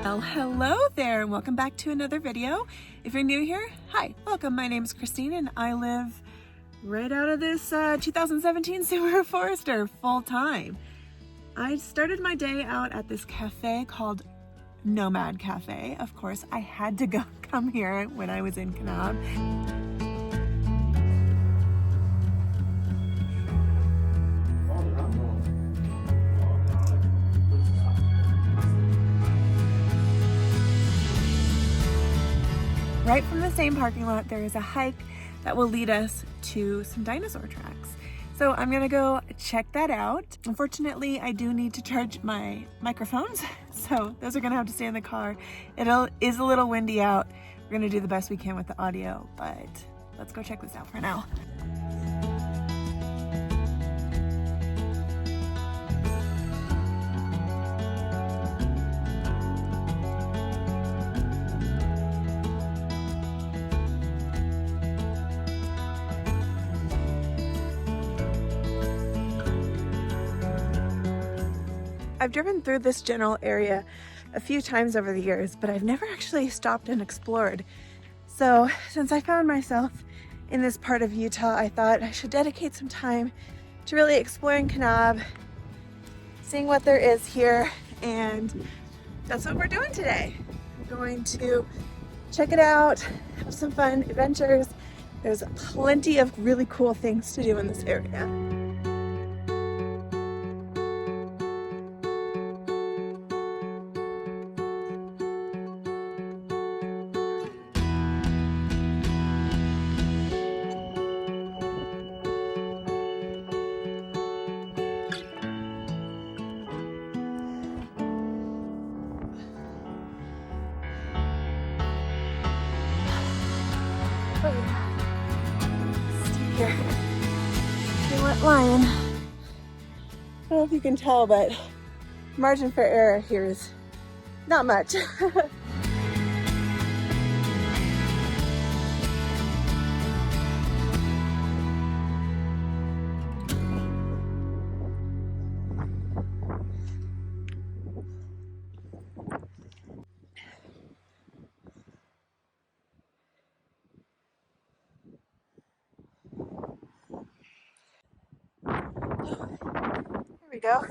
Well, hello there and welcome back to another video. If you're new here, hi, welcome. My name is Christine and I live right out of this 2017 Subaru Forester full time. I started my day out at this cafe called Nomad Cafe. Of course, I had to come here when I was in Kanab. Right from the same parking lot, there is a hike that will lead us to some dinosaur tracks. So I'm gonna go check that out. Unfortunately, I do need to charge my microphones, so those are gonna have to stay in the car. It is a little windy out. We're gonna do the best we can with the audio, but let's go check this out for now. I've driven through this general area a few times over the years, but I've never actually stopped and explored. So since I found myself in this part of Utah, I thought I should dedicate some time to really exploring Kanab, seeing what there is here, and that's what we're doing today. We're going to check it out, have some fun adventures. There's plenty of really cool things to do in this area. Oh yeah, steep here. They went lion. I don't know if you can tell, but margin for error here is not much. There we go.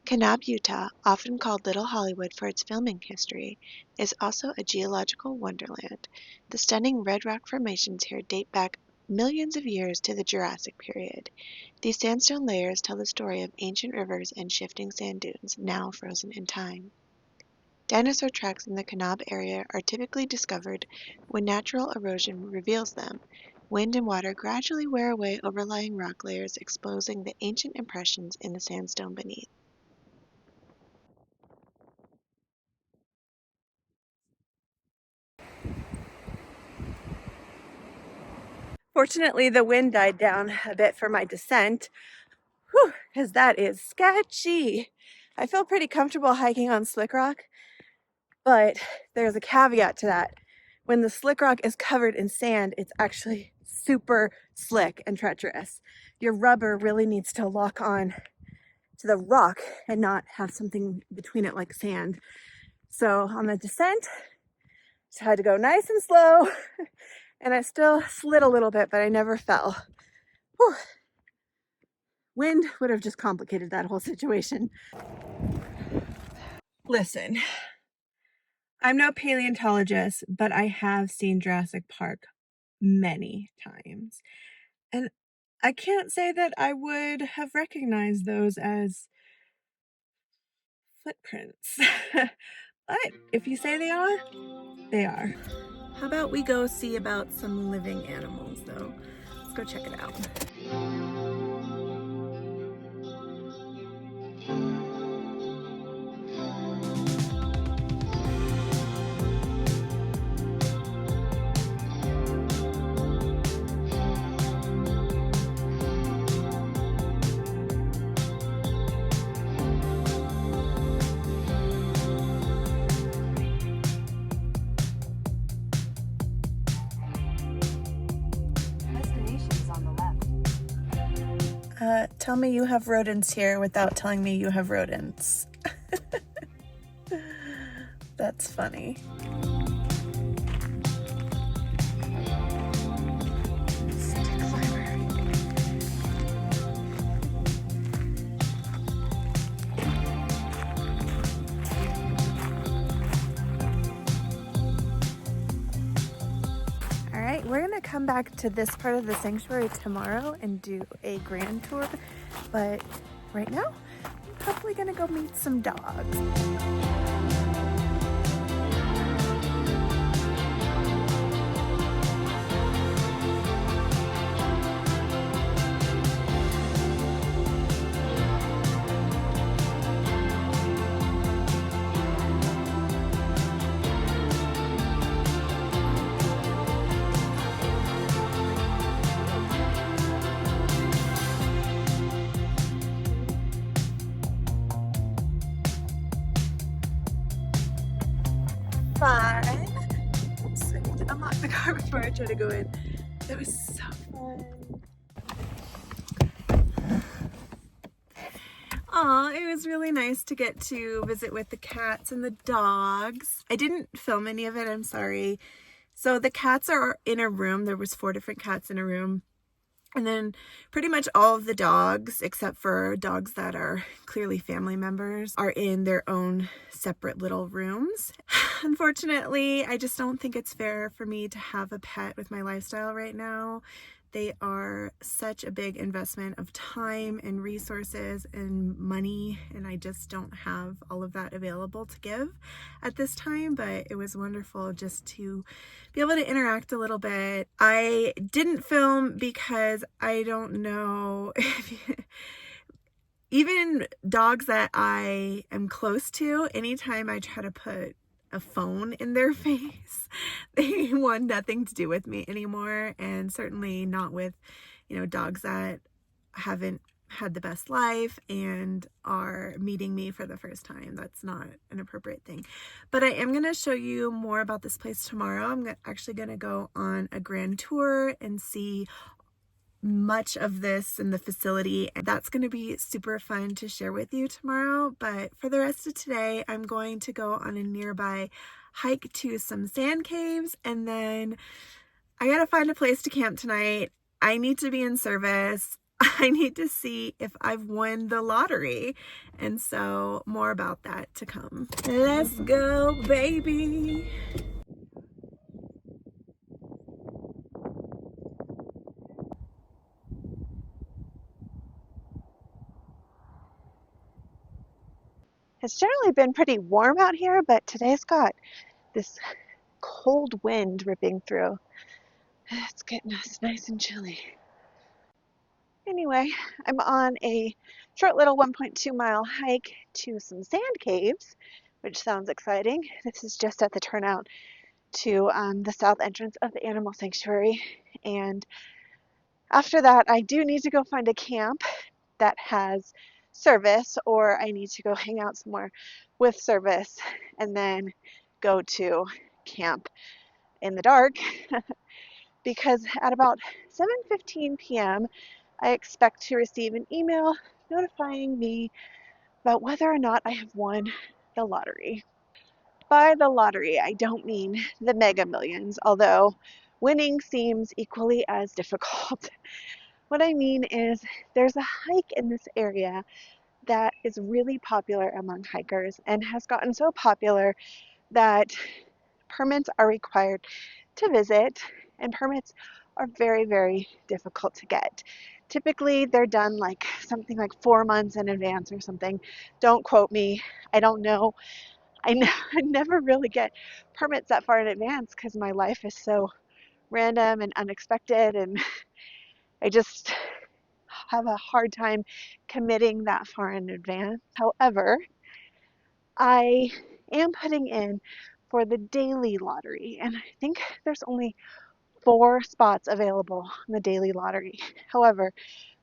Kanab, Utah, often called Little Hollywood for its filming history, is also a geological wonderland. The stunning red rock formations here date back millions of years to the Jurassic period. These sandstone layers tell the story of ancient rivers and shifting sand dunes, now frozen in time. Dinosaur tracks in the Kanab area are typically discovered when natural erosion reveals them. Wind and water gradually wear away overlying rock layers, exposing the ancient impressions in the sandstone beneath. Fortunately, the wind died down a bit for my descent, because that is sketchy. I feel pretty comfortable hiking on slick rock, but there's a caveat to that. When the slick rock is covered in sand, it's actually super slick and treacherous. Your rubber really needs to lock on to the rock and not have something between it like sand. So on the descent, just had to go nice and slow, and I still slid a little bit, but I never fell. Whew. Wind would have just complicated that whole situation. Listen, I'm no paleontologist, but I have seen Jurassic Park many times. And I can't say that I would have recognized those as footprints. But if you say they are, they are. How about we go see about some living animals though? Let's go check it out. Tell me you have rodents here without telling me you have rodents. That's funny. Stick climber. All right, we're gonna come back to this part of the sanctuary tomorrow and do a grand tour, but right now, I'm probably gonna go meet some dogs. Fun. Oops, I need to unlock the car before I try to go in. That was so fun. Aw, it was really nice to get to visit with the cats and the dogs. I didn't film any of it, I'm sorry. So the cats are in a room. There was 4 different cats in a room. And then pretty much all of the dogs, except for dogs that are clearly family members, are in their own separate little rooms. Unfortunately, I just don't think it's fair for me to have a pet with my lifestyle right now. They are such a big investment of time and resources and money, and I just don't have all of that available to give at this time, but it was wonderful just to be able to interact a little bit. I didn't film because I don't know if even dogs that I am close to, anytime I try to put a phone in their face, they want nothing to do with me anymore, and certainly not with, dogs that haven't had the best life and are meeting me for the first time. That's not an appropriate thing. But I am going to show you more about this place tomorrow. I'm actually going to go on a grand tour and see much of this in the facility, and that's going to be super fun to share with you tomorrow. But for the rest of today, I'm going to go on a nearby hike to some sand caves, and then I gotta find a place to camp tonight. I need to be in service. I need to see if I've won the lottery, and so more about that to come. Let's go, baby. It's generally been pretty warm out here, but today's got this cold wind ripping through. It's getting us nice and chilly. Anyway, I'm on a short little 1.2-mile hike to some sand caves, which sounds exciting. This is just at the turnout to the south entrance of the animal sanctuary. And after that, I do need to go find a camp that has service, or I need to go hang out somewhere with service and then go to camp in the dark because at about 7:15 p.m. I expect to receive an email notifying me about whether or not I have won the lottery. By the lottery, I don't mean the Mega Millions, although winning seems equally as difficult. What I mean is there's a hike in this area that is really popular among hikers and has gotten so popular that permits are required to visit, and permits are very, very difficult to get. Typically, they're done like something like 4 months in advance or something. Don't quote me. I don't know. I never really get permits that far in advance because my life is so random and unexpected, and I just have a hard time committing that far in advance. However, I am putting in for the daily lottery, and I think there's only 4 spots available on the daily lottery. However,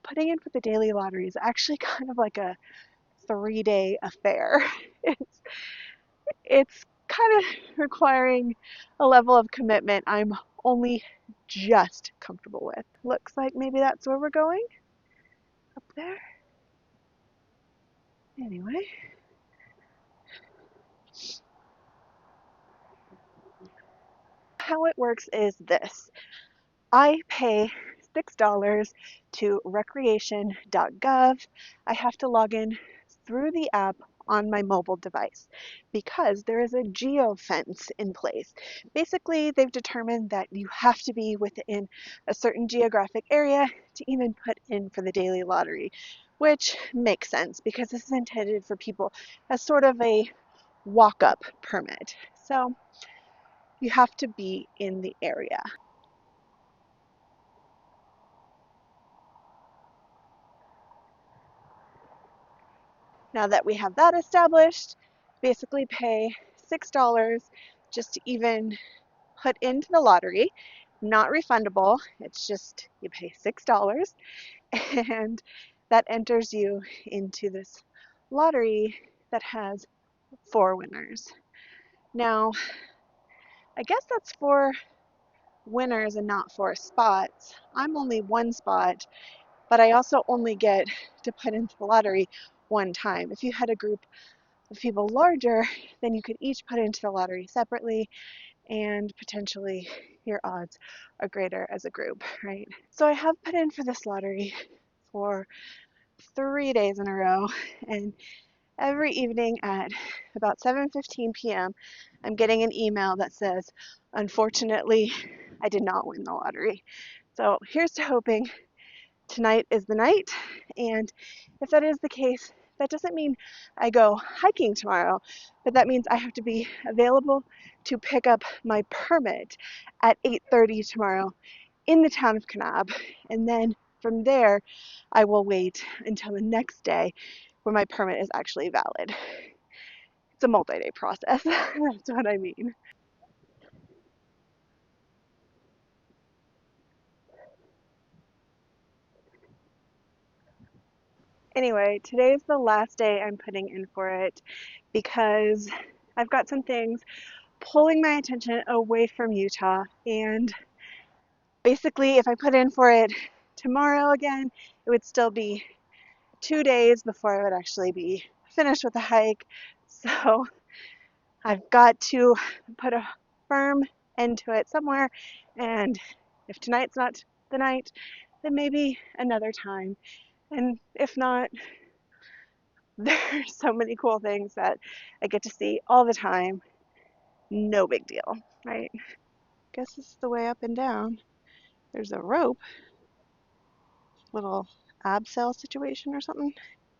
putting in for the daily lottery is actually kind of like a 3-day affair. It's, it's kind of requiring a level of commitment I'm only just comfortable with. Looks like maybe that's where we're going. Up there. Anyway, how it works is this. I pay $6 to recreation.gov. I have to log in through the app on my mobile device because there is a geofence in place. Basically, they've determined that you have to be within a certain geographic area to even put in for the daily lottery, which makes sense because this is intended for people as sort of a walk-up permit. So you have to be in the area. Now that we have that established, basically pay $6 just to even put into the lottery. Not refundable, it's just you pay $6 and that enters you into this lottery that has 4 winners. Now, I guess that's 4 winners and not 4 spots. I'm only 1 spot, but I also only get to put into the lottery 1 time. If you had a group of people larger, then you could each put into the lottery separately and potentially your odds are greater as a group, right? So I have put in for this lottery for 3 days in a row, and every evening at about 7:15 p.m. I'm getting an email that says, unfortunately, I did not win the lottery. So here's to hoping tonight is the night, and if that is the case, that doesn't mean I go hiking tomorrow, but that means I have to be available to pick up my permit at 8:30 tomorrow in the town of Kanab, and then from there I will wait until the next day where my permit is actually valid. It's a multi-day process. That's what I mean. Anyway, today's the last day I'm putting in for it because I've got some things pulling my attention away from Utah. And basically, if I put in for it tomorrow again, it would still be 2 days before I would actually be finished with the hike. So I've got to put a firm end to it somewhere. And if tonight's not the night, then maybe another time. And if not, there's so many cool things that I get to see all the time. No big deal, right? Guess this is the way up and down. There's a rope, little abseil situation or something.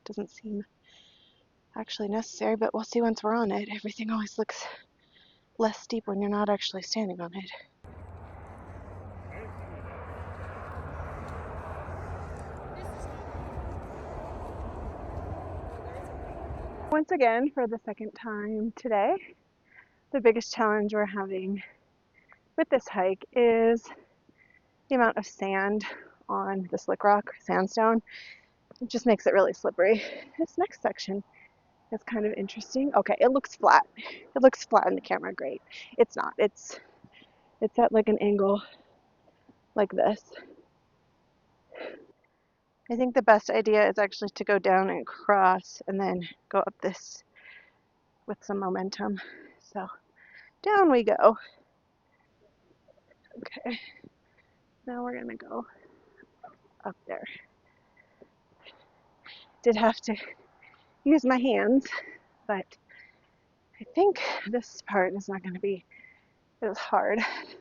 Doesn't seem actually necessary, but we'll see once we're on it. Everything always looks less steep when you're not actually standing on it. Once again, for the second time today, the biggest challenge we're having with this hike is the amount of sand on the slick rock, sandstone. It just makes it really slippery. This next section is kind of interesting. Okay, it looks flat. It looks flat in the camera, great. It's not. It's at like an angle like this. I think the best idea is actually to go down and cross and then go up this with some momentum. So down we go. Okay, now we're gonna go up there. Did have to use my hands, but I think this part is not gonna be as hard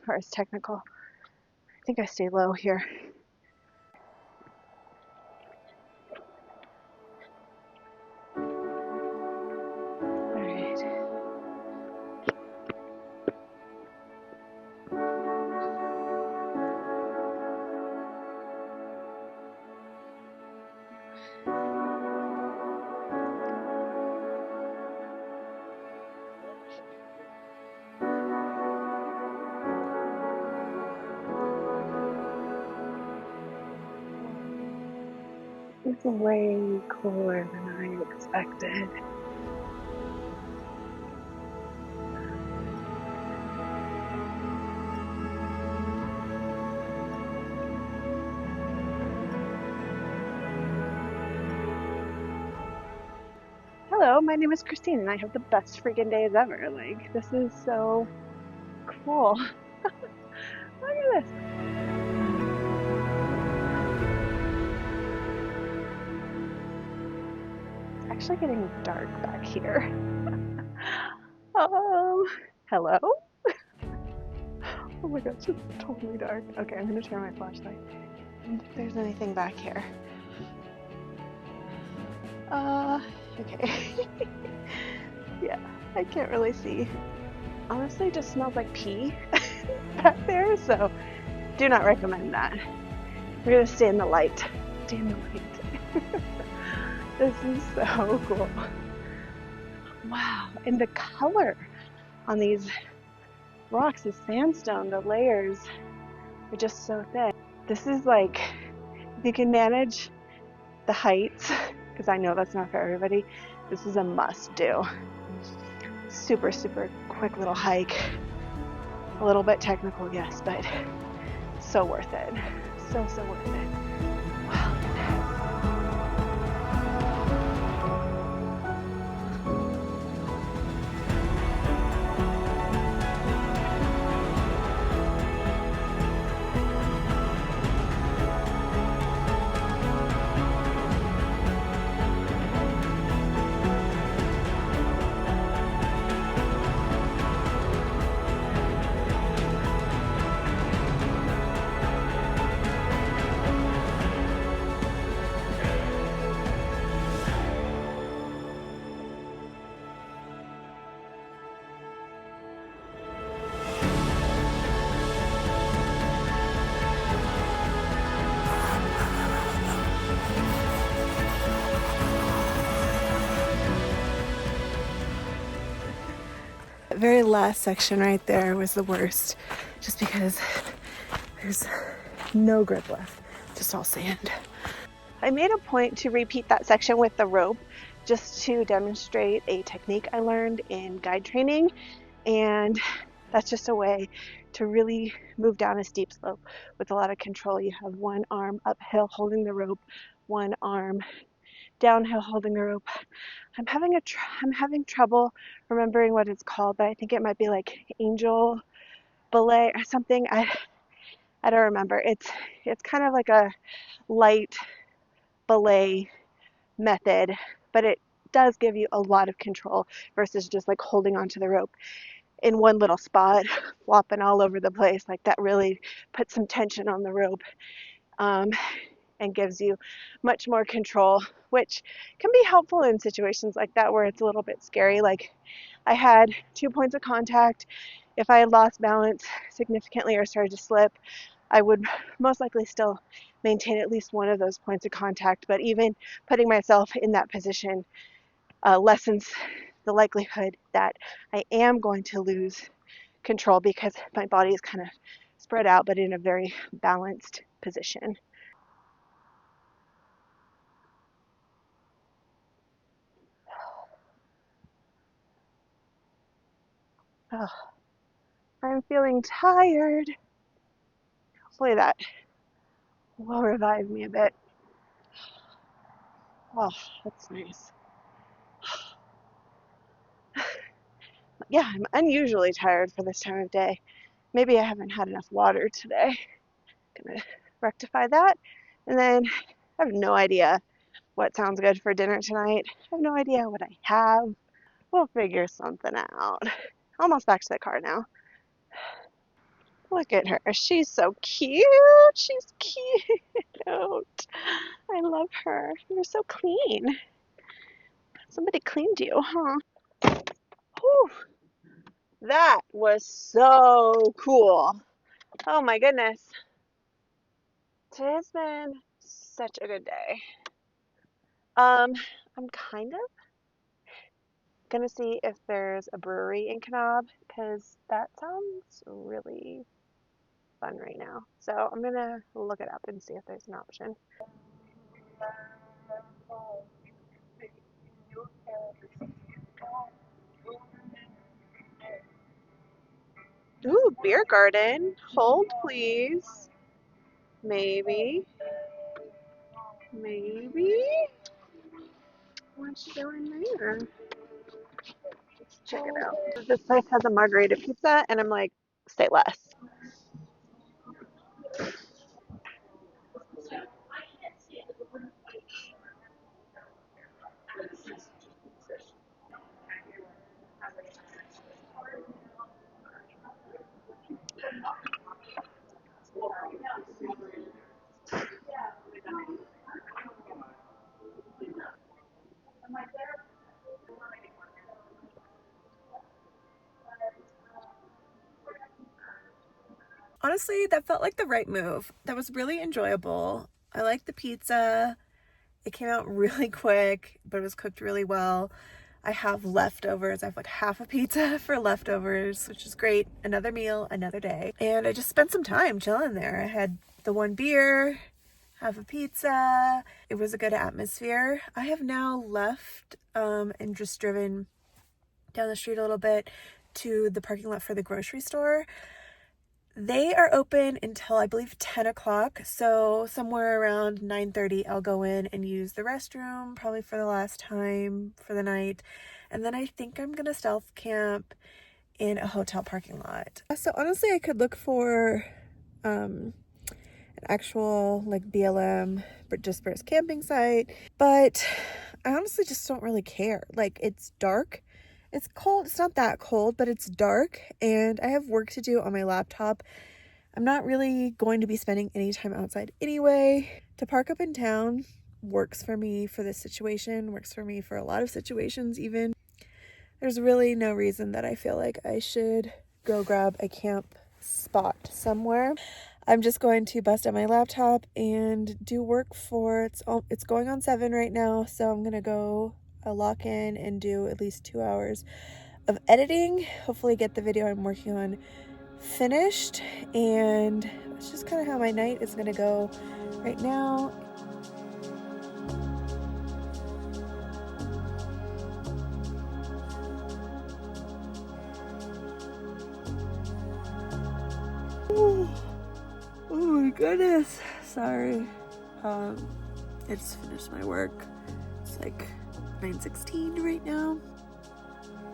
or as technical. I think I stay low here. It's way cooler than I expected. Hello, my name is Christine and I have the best freaking days ever. Like, this is so cool. Look at this. It's actually getting dark back here. Oh, hello? Oh my gosh, it's totally dark. Okay, I'm gonna turn my flashlight. And if there's anything back here. Okay. Yeah, I can't really see. Honestly, it just smells like pee back there, so do not recommend that. We're gonna stay in the light. Stay in the light. This is so cool. Wow, and the color on these rocks is sandstone. The layers are just so thick. This is like, if you can manage the heights, because I know that's not for everybody, this is a must do. Super, super quick little hike. A little bit technical, yes, but so worth it. So, so worth it. Wow. That very last section right there was the worst, just because there's no grip left, just all sand. I made a point to repeat that section with the rope just to demonstrate a technique I learned in guide training, and that's just a way to really move down a steep slope with a lot of control. You have one arm uphill holding the rope, one arm downhill holding the rope. I'm having trouble remembering what it's called, but I think it might be like angel belay or something. I don't remember. It's kind of like a light belay method, but it does give you a lot of control versus just like holding onto the rope in one little spot, flopping all over the place. Like that really puts some tension on the rope, and gives you much more control, which can be helpful in situations like that where it's a little bit scary. Like I had 2 points of contact. If I had lost balance significantly or started to slip, I would most likely still maintain at least one of those points of contact. But even putting myself in that position lessens the likelihood that I am going to lose control because my body is kind of spread out but in a very balanced position. Oh, I'm feeling tired. Hopefully that will revive me a bit. Oh, that's nice. Yeah, I'm unusually tired for this time of day. Maybe I haven't had enough water today. Gonna rectify that. And then I have no idea what sounds good for dinner tonight. I have no idea what I have. We'll figure something out. Almost back to the car now. Look at her. She's so cute. She's cute. I love her. You're so clean. Somebody cleaned you, huh? Whew. That was so cool. Oh my goodness. Today's been such a good day. I'm kind of gonna see if there's a brewery in Kanab because that sounds really fun right now. So I'm gonna look it up and see if there's an option. Ooh, beer garden. Hold, please. Maybe. Maybe. What you doing there? Let's check it out. This place has a margarita pizza, and I'm like, say less. Honestly, that felt like the right move. That was really enjoyable. I liked the pizza. It came out really quick, but it was cooked really well. I have leftovers. I have like half a pizza for leftovers, which is great. Another meal, another day. And I just spent some time chilling there. I had the one beer, half a pizza. It was a good atmosphere. I have now left and just driven down the street a little bit to the parking lot for the grocery store. They are open until I believe 10 o'clock. So somewhere around 9:30, I'll go in and use the restroom, probably for the last time for the night. And then I think I'm going to stealth camp in a hotel parking lot. So honestly, I could look for an actual like BLM dispersed camping site, but I honestly just don't really care. Like, it's dark. It's cold. It's not that cold, but it's dark, and I have work to do on my laptop. I'm not really going to be spending any time outside anyway. To park up in town works for me for this situation, works for me for a lot of situations even. There's really no reason that I feel like I should go grab a camp spot somewhere. I'm just going to bust out my laptop and do work for, it's going on 7 right now, so I'm going to go lock in and do at least 2 hours of editing. Hopefully get the video I'm working on finished, and that's just kind of how my night is gonna go right now. Oh my goodness, sorry. I just finished my work. It's like 9:16 right now.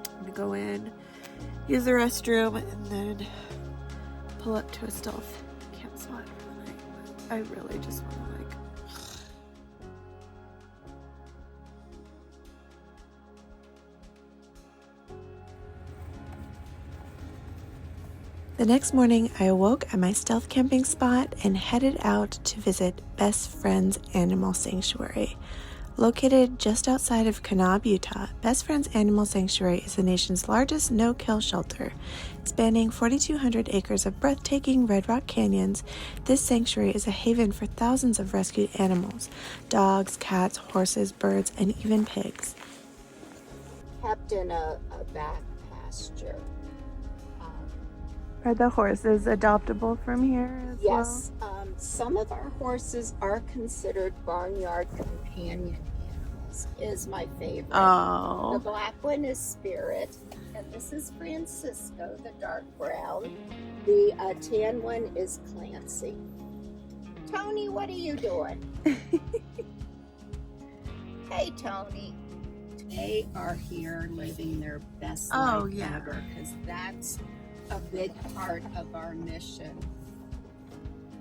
I'm gonna go in, use the restroom, and then pull up to a stealth camp spot for the night. I really just want to The next morning, I awoke at my stealth camping spot and headed out to visit Best Friends Animal Sanctuary. Located just outside of Kanab, Utah, Best Friends Animal Sanctuary is the nation's largest no-kill shelter. Spanning 4,200 acres of breathtaking red rock canyons, this sanctuary is a haven for thousands of rescued animals: dogs, cats, horses, birds, and even pigs. Kept in a back pasture. Are the horses adoptable from here as well? Yes, some of our horses are considered barnyard companion animals. Is my favorite. Oh. The black one is Spirit, and this is Francisco, the dark brown. The tan one is Clancy. Tony, what are you doing? Hey, Tony. They are here living their best life ever, because that's a big part of our mission.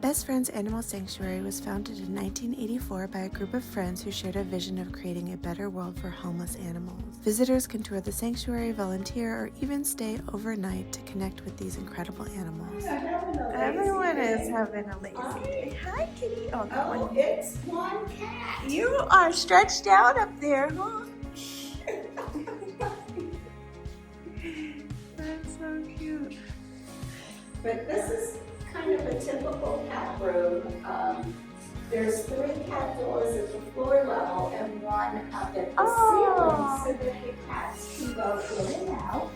Best Friends Animal Sanctuary was founded in 1984 by a group of friends who shared a vision of creating a better world for homeless animals. Visitors can tour the sanctuary, volunteer, or even stay overnight to connect with these incredible animals. Everyone is having a lazy day. Hi, kitty. Oh, that one. It's one cat. You are stretched out up there, huh? That's so cute. But this is kind of a typical cat room. There's 3 cat doors at the floor level and one up at the ceiling, so that the cats can go in and out.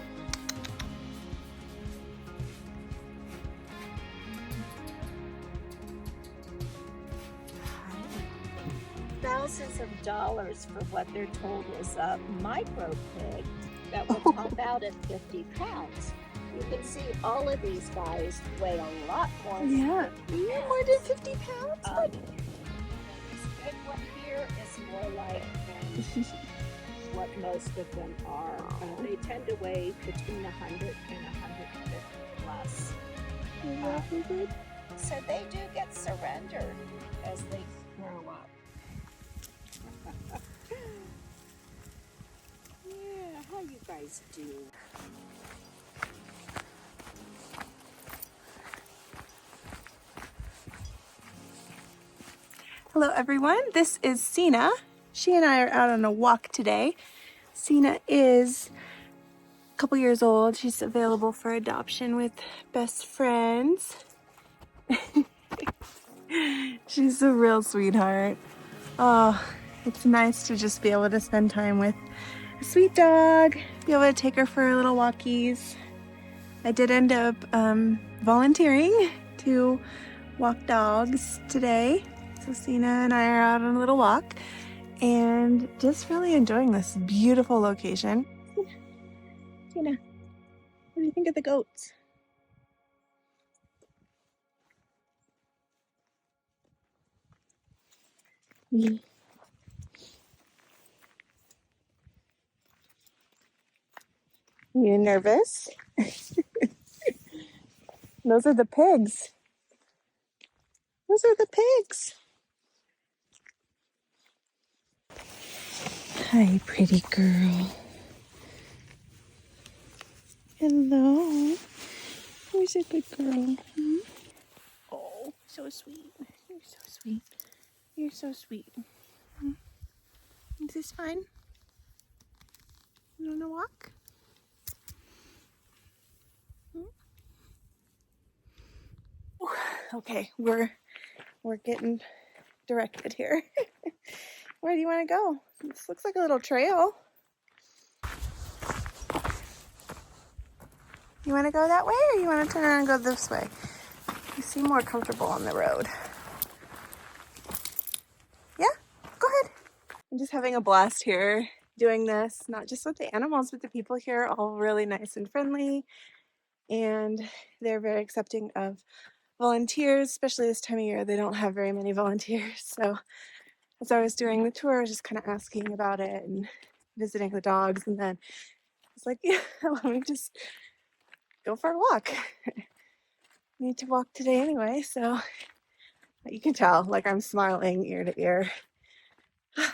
Thousands of dollars for what they're told is a micro pig that will pop out at 50 pounds. You can see all of these guys weigh a lot more. Yeah, more than 50 pounds. This big one here is more like what most of them are. They tend to weigh between 100 and 150 plus. So they do get surrendered as they grow up. Yeah, how you guys do? Hello everyone, this is Sina. She and I are out on a walk today. Sina is a couple years old. She's available for adoption with best friends. She's a real sweetheart. Oh, it's nice to just be able to spend time with a sweet dog, be able to take her for little walkies. I did end up volunteering to walk dogs today. So Sina and I are out on a little walk and just really enjoying this beautiful location. Sina, what do you think of the goats? You nervous? Those are the pigs. Those are the pigs. Hi, pretty girl. Hello. Where's a good girl? Hmm? Oh, so sweet. You're so sweet. You're so sweet. Hmm? Is this fun? You want to walk? Hmm? Okay, we're getting directed here. Where do you want to go? This looks like a little trail. You want to go that way or you want to turn around and go this way? You seem more comfortable on the road. Yeah, go ahead. I'm just having a blast here doing this, not just with the animals, but the people here are all really nice and friendly. And they're very accepting of volunteers, especially this time of year. They don't have very many volunteers. So as I was doing the tour, I was just kind of asking about it and visiting the dogs. And then it's like, yeah, let me just go for a walk. I need to walk today anyway. So you can tell, like I'm smiling ear to ear. I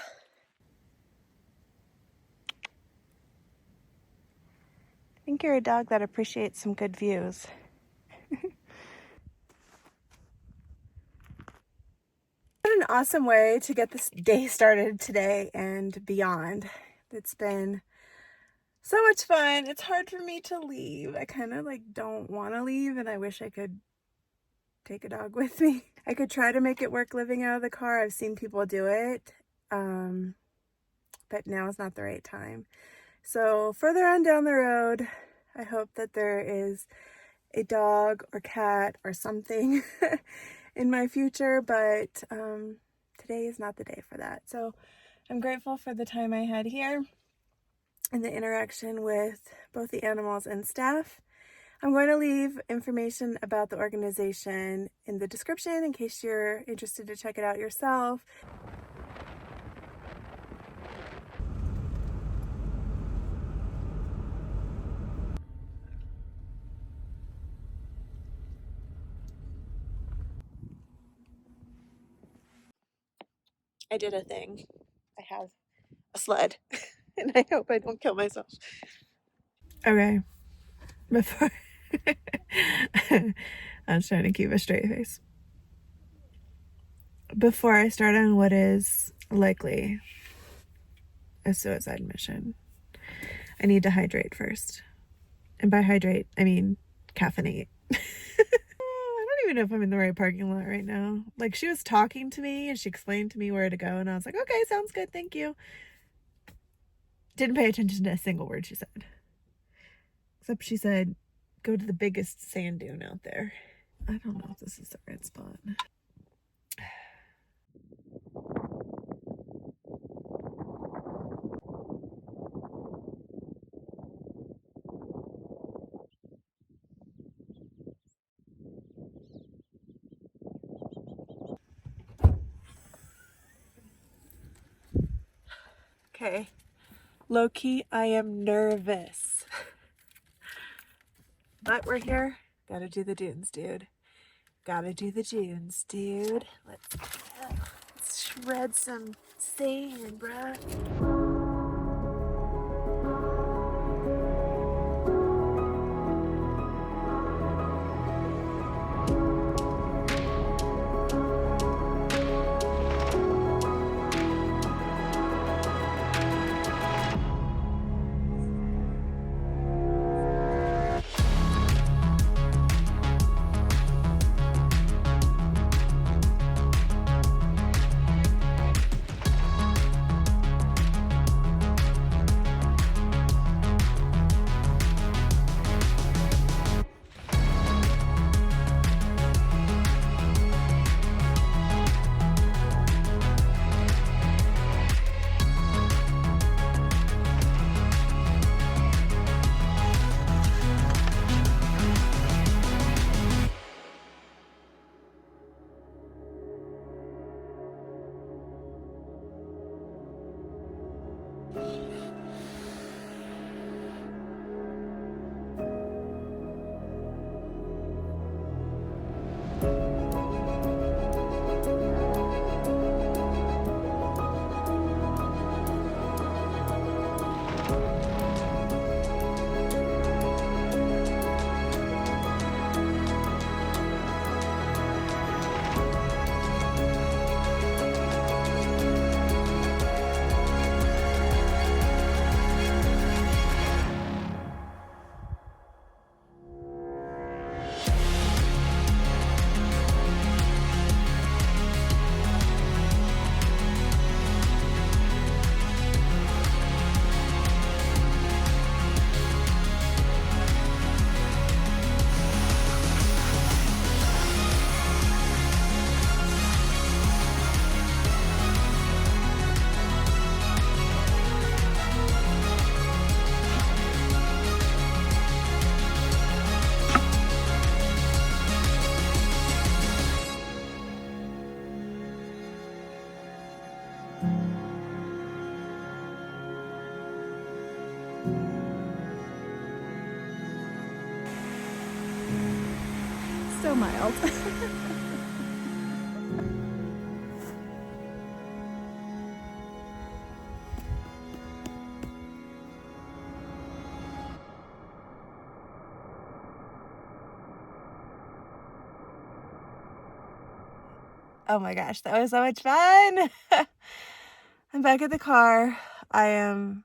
think you're a dog that appreciates some good views. What an awesome way to get this day started today and beyond. It's been so much fun. It's hard for me to leave. I kind of like don't want to leave and I wish I could take a dog with me. I could try to make it work living out of the car. I've seen people do it, but now is not the right time. So further on down the road, I hope that there is a dog or cat or something in my future, but today is not the day for that. So I'm grateful for the time I had here and the interaction with both the animals and staff. I'm going to leave information about the organization in the description in case you're interested to check it out yourself. I did a thing. I have a sled and I hope I don't kill myself. Okay, before I was trying to keep a straight face. Before I start on what is likely a suicide mission, I need to hydrate first. And by hydrate, I mean caffeinate. I don't even know if I'm in the right parking lot right now. Like, she was talking to me and she explained to me where to go, and I was like, okay, sounds good, thank you. Didn't pay attention to a single word she said. Except she said, go to the biggest sand dune out there. I don't know if this is the right spot. Okay, Low-key, I am nervous. But we're here. Gotta do the dunes, dude. Gotta do the dunes, dude. Let's shred some sand, bruh. So mild. Oh my gosh, that was so much fun. I'm back at the car. I am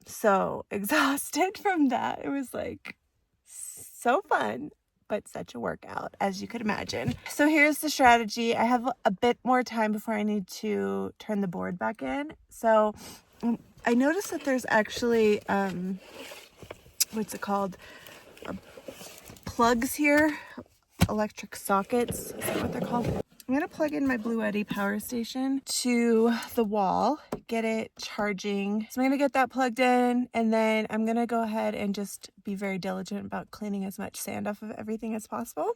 so exhausted from that. It was like so fun, but such a workout, as you could imagine. So here's the strategy. I have a bit more time before I need to turn the board back in. So I noticed that there's actually, what's it called? Plugs here, electric sockets. Is that what they're called? I'm gonna plug in my Blue Eddy power station to the wall, get it charging. So I'm gonna get that plugged in, and then I'm gonna go ahead and just be very diligent about cleaning as much sand off of everything as possible,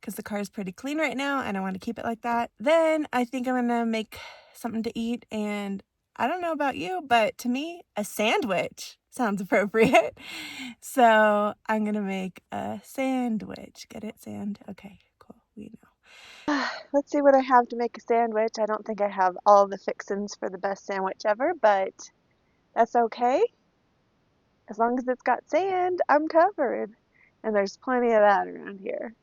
because the car is pretty clean right now and I want to keep it like that. Then I think I'm gonna make something to eat, and I don't know about you, but to me, a sandwich sounds appropriate. So I'm gonna make a sandwich. Get it, sand? Okay, cool, we know. Let's see what I have to make a sandwich. I don't think I have all the fixins for the best sandwich ever, but that's okay. As long as it's got sand, I'm covered. And there's plenty of that around here.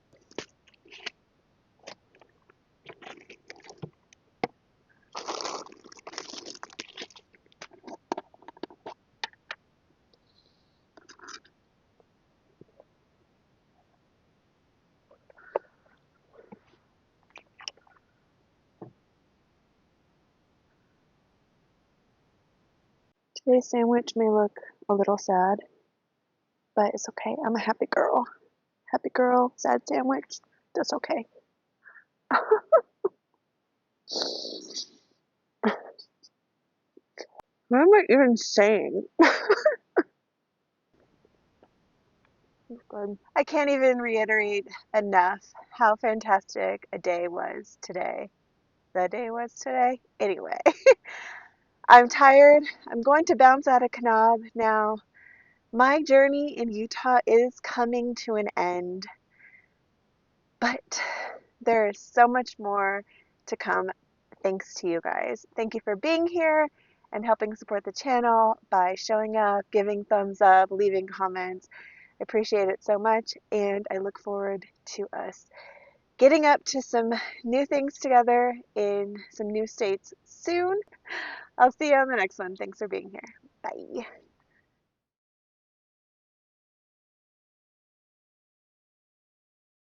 Today's sandwich may look a little sad, but it's okay. I'm a happy girl. Happy girl, sad sandwich, that's okay. What am I even saying? I can't even reiterate enough how fantastic a day was today. The day was today? Anyway, I'm tired. I'm going to bounce out of Kanab now. My journey in Utah is coming to an end, but there is so much more to come thanks to you guys. Thank you for being here and helping support the channel by showing up, giving thumbs up, leaving comments. I appreciate it so much, and I look forward to us getting up to some new things together in some new states soon. I'll see you on the next one. Thanks for being here. Bye.